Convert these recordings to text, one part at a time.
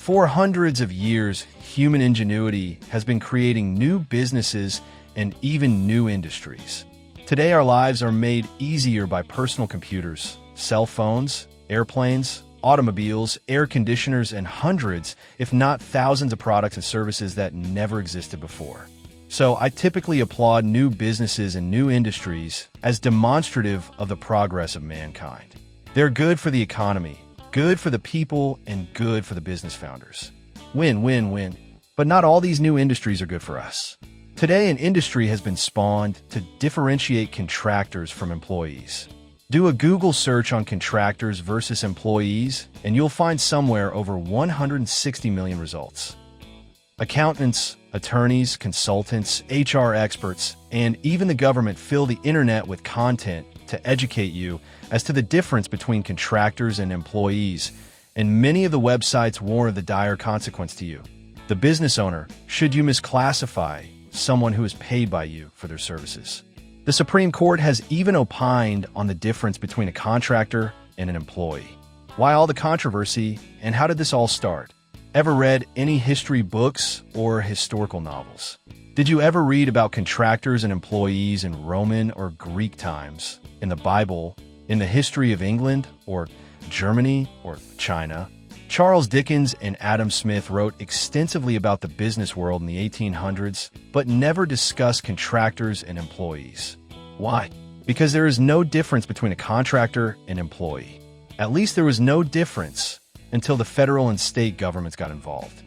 For hundreds of years, human ingenuity has been creating new businesses and even new industries. Today, our lives are made easier by personal computers, cell phones, airplanes, automobiles, air conditioners, and hundreds, if not thousands of products and services that never existed before. So I typically applaud new businesses and new industries as demonstrative of the progress of mankind. They're good for the economy, good for the people, and good for the business founders. Win, win, win. But not all these new industries are good for us. Today, an industry has been spawned to differentiate contractors from employees. Do a Google search on contractors versus employees, and you'll find somewhere over 160 million results. Accountants, attorneys, consultants, HR experts, and even the government fill the internet with content to educate you as to the difference between contractors and employees, and many of the websites warn of the dire consequence to you, the business owner, should you misclassify someone who is paid by you for their services. The Supreme Court has even opined on the difference between a contractor and an employee. Why all the controversy, and how did this all start? Ever read any history books or historical novels? Did you ever read about contractors and employees in Roman or Greek times, in the Bible, in the history of England or Germany or China? Charles Dickens and Adam Smith wrote extensively about the business world in the 1800s, but never discussed contractors and employees. Why? Because there is no difference between a contractor and employee. At least there was no difference until the federal and state governments got involved.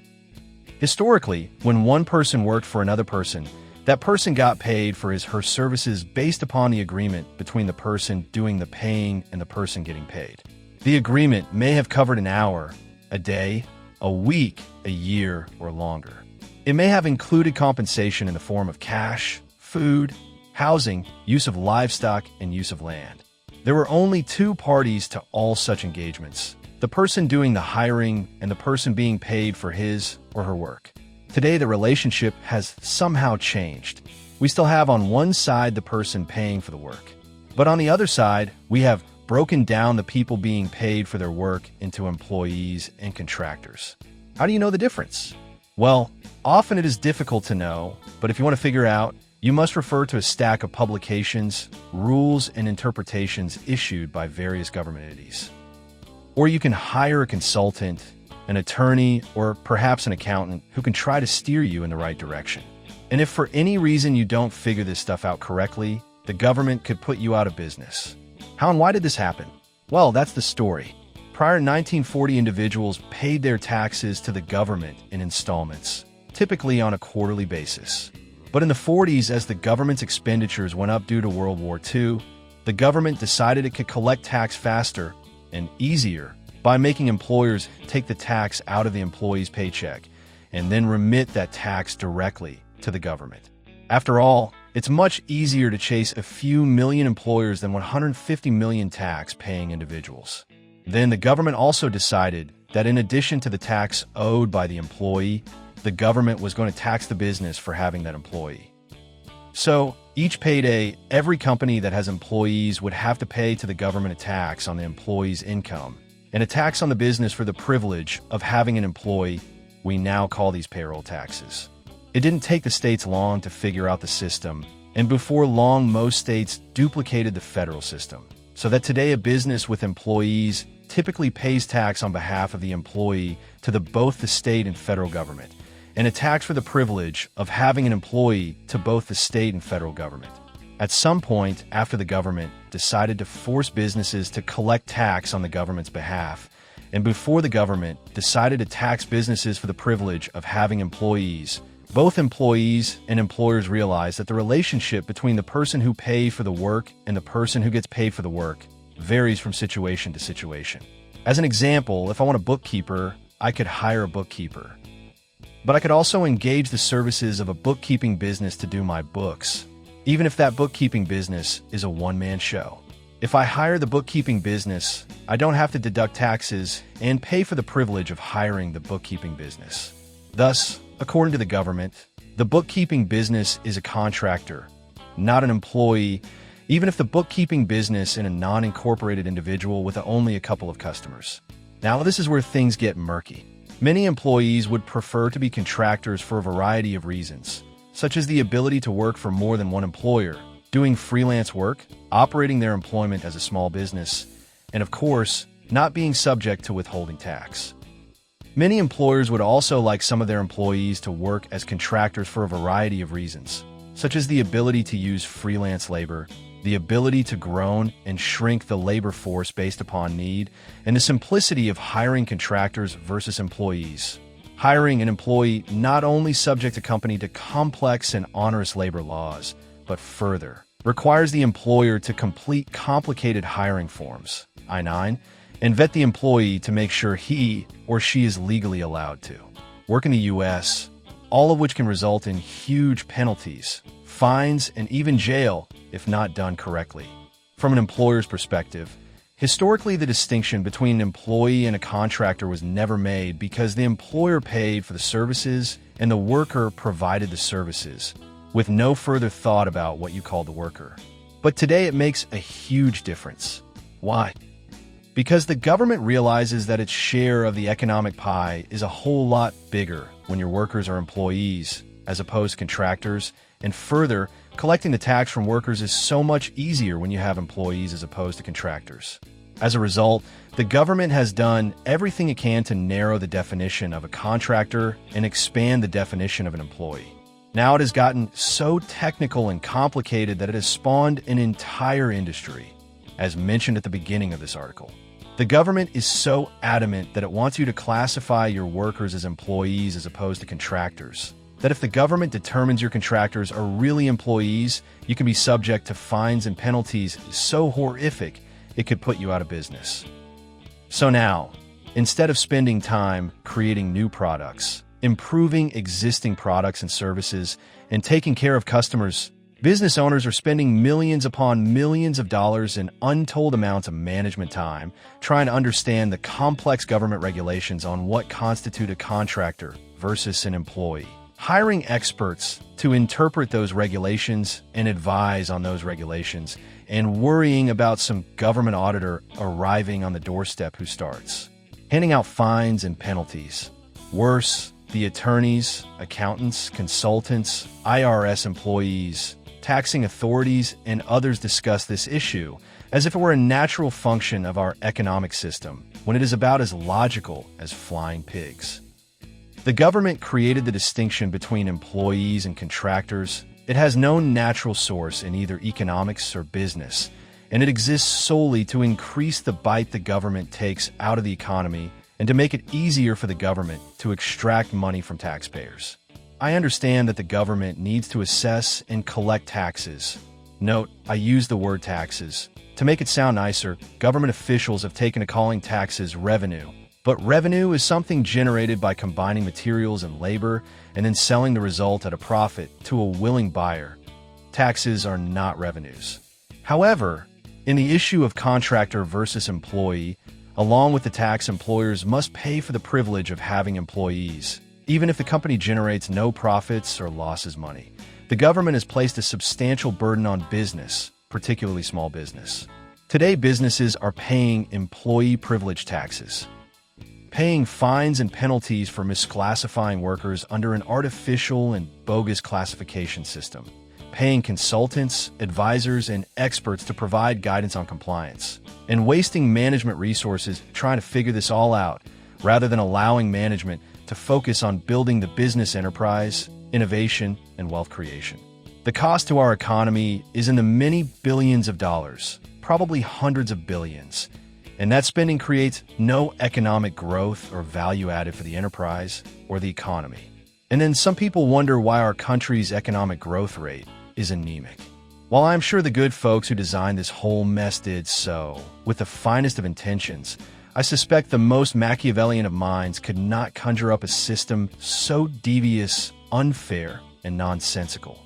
Historically, when one person worked for another person, that person got paid for his/her services based upon the agreement between the person doing the paying and the person getting paid. The agreement may have covered an hour, a day, a week, a year, or longer. It may have included compensation in the form of cash, food, housing, use of livestock, and use of land. There were only two parties to all such engagements: the person doing the hiring and the person being paid for his or her work. Today, the relationship has somehow changed. We still have on one side the person paying for the work, but on the other side, we have broken down the people being paid for their work into employees and contractors. How do you know the difference? Well, often it is difficult to know, but if you want to figure out, you must refer to a stack of publications, rules, and interpretations issued by various government entities. Or you can hire a consultant, an attorney, or perhaps an accountant who can try to steer you in the right direction. And if for any reason you don't figure this stuff out correctly, the government could put you out of business. How and why did this happen? Well, that's the story. Prior to 1940, individuals paid their taxes to the government in installments, typically on a quarterly basis. But in the 40s, as the government's expenditures went up due to World War II, the government decided it could collect tax faster and easier by making employers take the tax out of the employee's paycheck and then remit that tax directly to the government. After all, it's much easier to chase a few million employers than 150 million tax-paying individuals. Then the government also decided that in addition to the tax owed by the employee, the government was going to tax the business for having that employee. So, each payday, every company that has employees would have to pay to the government a tax on the employee's income and a tax on the business for the privilege of having an employee. We now call these payroll taxes. It didn't take the states long to figure out the system, and before long, most states duplicated the federal system, so that today a business with employees typically pays tax on behalf of the employee to both the state and federal government, and a tax for the privilege of having an employee to both the state and federal government. At some point, after the government decided to force businesses to collect tax on the government's behalf, and before the government decided to tax businesses for the privilege of having employees, both employees and employers realized that the relationship between the person who pays for the work and the person who gets paid for the work varies from situation to situation. As an example, if I want a bookkeeper, I could hire a bookkeeper. But I could also engage the services of a bookkeeping business to do my books, even if that bookkeeping business is a one-man show. If I hire the bookkeeping business, I don't have to deduct taxes and pay for the privilege of hiring the bookkeeping business. Thus, according to the government, the bookkeeping business is a contractor, not an employee, even if the bookkeeping business is a non-incorporated individual with only a couple of customers. Now, this is where things get murky. Many employees would prefer to be contractors for a variety of reasons, such as the ability to work for more than one employer, doing freelance work, operating their employment as a small business, and of course, not being subject to withholding tax. Many employers would also like some of their employees to work as contractors for a variety of reasons, such as the ability to use freelance labor, the ability to grow and shrink the labor force based upon need, and the simplicity of hiring contractors versus employees. Hiring an employee not only subject a company to complex and onerous labor laws, but further requires the employer to complete complicated hiring forms, I-9, and vet the employee to make sure he or she is legally allowed to work in the U.S., all of which can result in huge penalties, fines, and even jail if not done correctly. From an employer's perspective, historically the distinction between an employee and a contractor was never made because the employer paid for the services and the worker provided the services, with no further thought about what you call the worker. But today it makes a huge difference. Why? Because the government realizes that its share of the economic pie is a whole lot bigger when your workers are employees as opposed to contractors, and further, collecting the tax from workers is so much easier when you have employees as opposed to contractors. As a result, the government has done everything it can to narrow the definition of a contractor and expand the definition of an employee. Now it has gotten so technical and complicated that it has spawned an entire industry, as mentioned at the beginning of this article. The government is so adamant that it wants you to classify your workers as employees as opposed to contractors, that if the government determines your contractors are really employees, you can be subject to fines and penalties so horrific it could put you out of business. So now, instead of spending time creating new products, improving existing products and services, and taking care of customers, business owners are spending millions upon millions of dollars in untold amounts of management time trying to understand the complex government regulations on what constitute a contractor versus an employee. Hiring experts to interpret those regulations and advise on those regulations, and worrying about some government auditor arriving on the doorstep who starts handing out fines and penalties. Worse, the attorneys, accountants, consultants, IRS employees, taxing authorities, and others discuss this issue as if it were a natural function of our economic system, when it is about as logical as flying pigs. The government created the distinction between employees and contractors. It has no natural source in either economics or business, and it exists solely to increase the bite the government takes out of the economy and to make it easier for the government to extract money from taxpayers. I understand that the government needs to assess and collect taxes. Note, I use the word taxes. To make it sound nicer, government officials have taken to calling taxes revenue. But revenue is something generated by combining materials and labor and then selling the result at a profit to a willing buyer. Taxes are not revenues. However, in the issue of contractor versus employee, along with the tax, employers must pay for the privilege of having employees, even if the company generates no profits or loses money. The government has placed a substantial burden on business, particularly small business. Today, businesses are paying employee privilege taxes, paying fines and penalties for misclassifying workers under an artificial and bogus classification system, paying consultants, advisors, and experts to provide guidance on compliance, and wasting management resources trying to figure this all out, rather than allowing management to focus on building the business enterprise, innovation, and wealth creation. The cost to our economy is in the many billions of dollars, probably hundreds of billions, and that spending creates no economic growth or value added for the enterprise or the economy. And then some people wonder why our country's economic growth rate is anemic. While I'm sure the good folks who designed this whole mess did so with the finest of intentions, I suspect the most Machiavellian of minds could not conjure up a system so devious, unfair, and nonsensical.